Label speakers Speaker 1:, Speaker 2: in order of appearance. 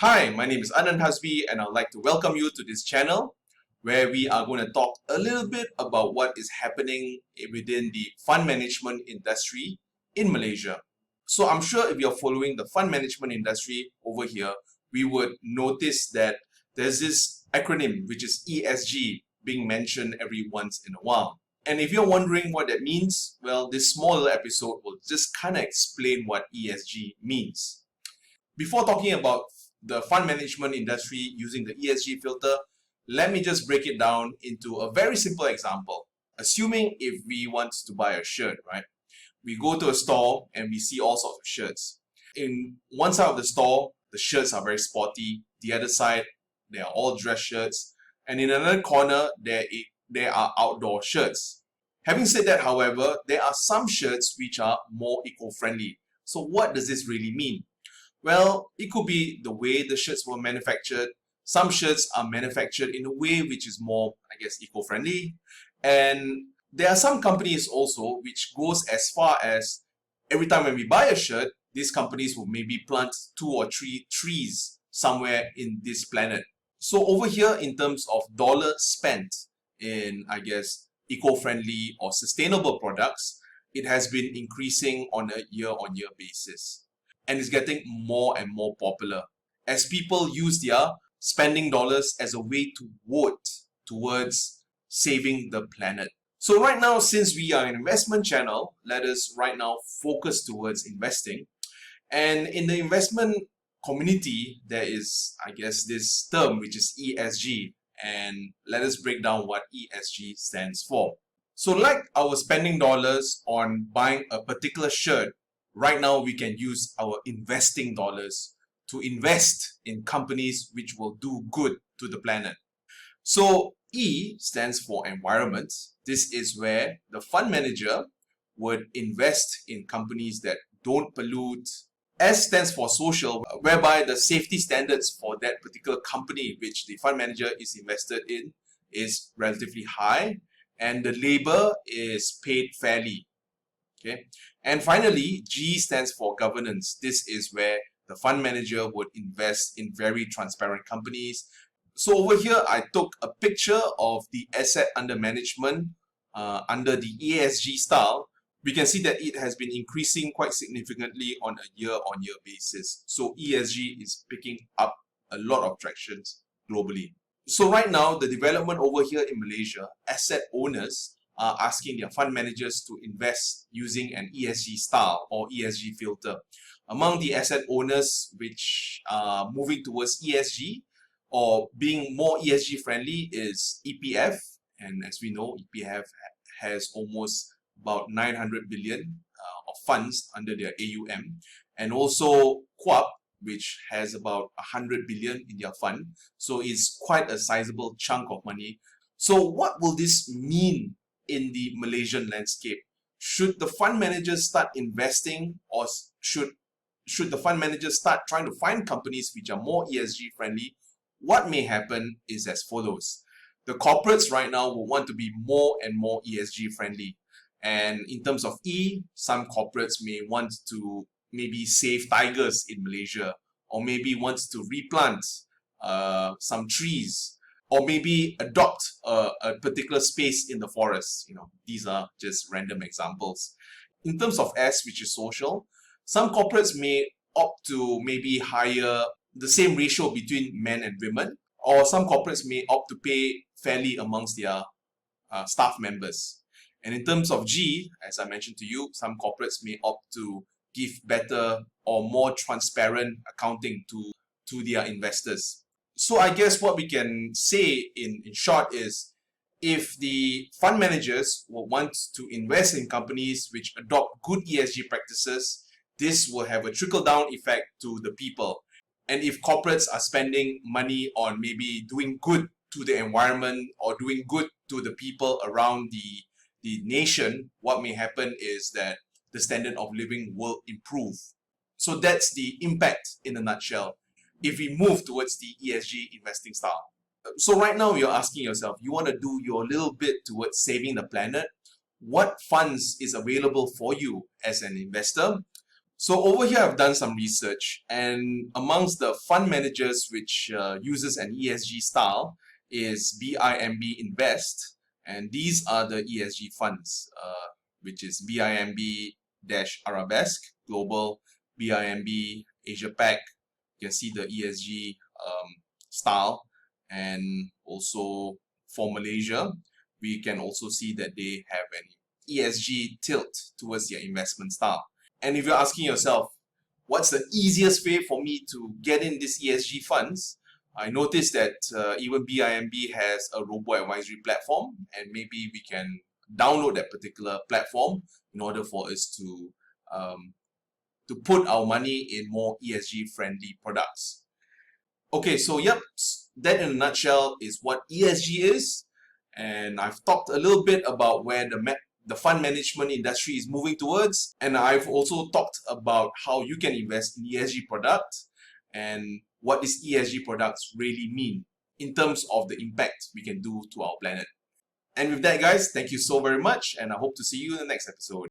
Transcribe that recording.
Speaker 1: Hi, my name is Anand Hasbi and I'd like to welcome you to this channel where we are going to talk a little bit about what is happening within the fund management industry in Malaysia. So I'm sure if you're following the fund management industry over here, we would notice that there's this acronym which is ESG being mentioned every once in a while. And if you're wondering what that means, well, this small little episode will just kind of explain what ESG means. Before talking about the fund management industry using the ESG filter, let me just break it down into a very simple example. Assuming if we want to buy a shirt, right? We go to a store and we see all sorts of shirts. In one side of the store, the shirts are very sporty. The other side, they are all dress shirts. And in another corner, there are outdoor shirts. Having said that, however, there are some shirts which are more eco-friendly. So what does this really mean? Well, it could be the way the shirts were manufactured. Some shirts are manufactured in a way which is more, eco-friendly. And there are some companies also which goes as far as every time when we buy a shirt, these companies will maybe plant 2 or 3 trees somewhere in this planet. So over here, in terms of dollars spent in, eco-friendly or sustainable products, it has been increasing on a year-on-year basis. And it's getting more and more popular as people use their spending dollars as a way to vote towards saving the planet. So right now, since we are an investment channel, let us right now focus towards investing. And in the investment community, there is, this term which is ESG. And let us break down what ESG stands for. So like our spending dollars on buying a particular shirt, right now, we can use our investing dollars to invest in companies which will do good to the planet. So E stands for environment. This is where the fund manager would invest in companies that don't pollute. S stands for social, whereby the safety standards for that particular company which the fund manager is invested in is relatively high and the labor is paid fairly. Okay. And finally, G stands for governance. This is where the fund manager would invest in very transparent companies. So over here, I took a picture of the asset under management under the ESG style. We can see that it has been increasing quite significantly on a year-on-year basis. So ESG is picking up a lot of traction globally. So right now, the development over here in Malaysia, asset owners are asking their fund managers to invest using an ESG style or ESG filter. Among the asset owners which are moving towards ESG or being more ESG friendly is EPF. And as we know, EPF has almost about 900 billion of funds under their AUM. And also QUAP, which has about 100 billion in their fund. So it's quite a sizable chunk of money. So what will this mean in the Malaysian landscape? Should the fund managers start investing or should the fund managers start trying to find companies which are more ESG friendly? What may happen is as follows. The corporates right now will want to be more and more ESG friendly. And in terms of E, some corporates may want to maybe save tigers in Malaysia or maybe wants to replant some trees or maybe adopt a particular space in the forest. These are just random examples. In terms of S, which is social, some corporates may opt to maybe hire the same ratio between men and women, or some corporates may opt to pay fairly amongst their staff members. And in terms of G, as I mentioned to you, some corporates may opt to give better or more transparent accounting to their investors. So I guess what we can say in short is, if the fund managers will want to invest in companies which adopt good ESG practices, this will have a trickle-down effect to the people. And if corporates are spending money on maybe doing good to the environment or doing good to the people around the nation, what may happen is that the standard of living will improve. So that's the impact in a nutshell if we move towards the ESG investing style. So right now you're asking yourself, you want to do your little bit towards saving the planet. What funds is available for you as an investor? So over here, I've done some research, and amongst the fund managers which uses an ESG style is BIMB Invest, and these are the ESG funds, which is BIMB-Arabesque Global, BIMB Asia Pac. You can see the ESG style, and also for Malaysia, we can also see that they have an ESG tilt towards their investment style. And if you're asking yourself, what's the easiest way for me to get in these ESG funds? I noticed that even BIMB has a robo-advisory platform, and maybe we can download that particular platform in order for us to put our money in more ESG-friendly products. Okay, so yep, that in a nutshell is what ESG is, and I've talked a little bit about where the fund management industry is moving towards, and I've also talked about how you can invest in ESG products and what these ESG products really mean in terms of the impact we can do to our planet. And with that, guys, thank you so very much, and I hope to see you in the next episode.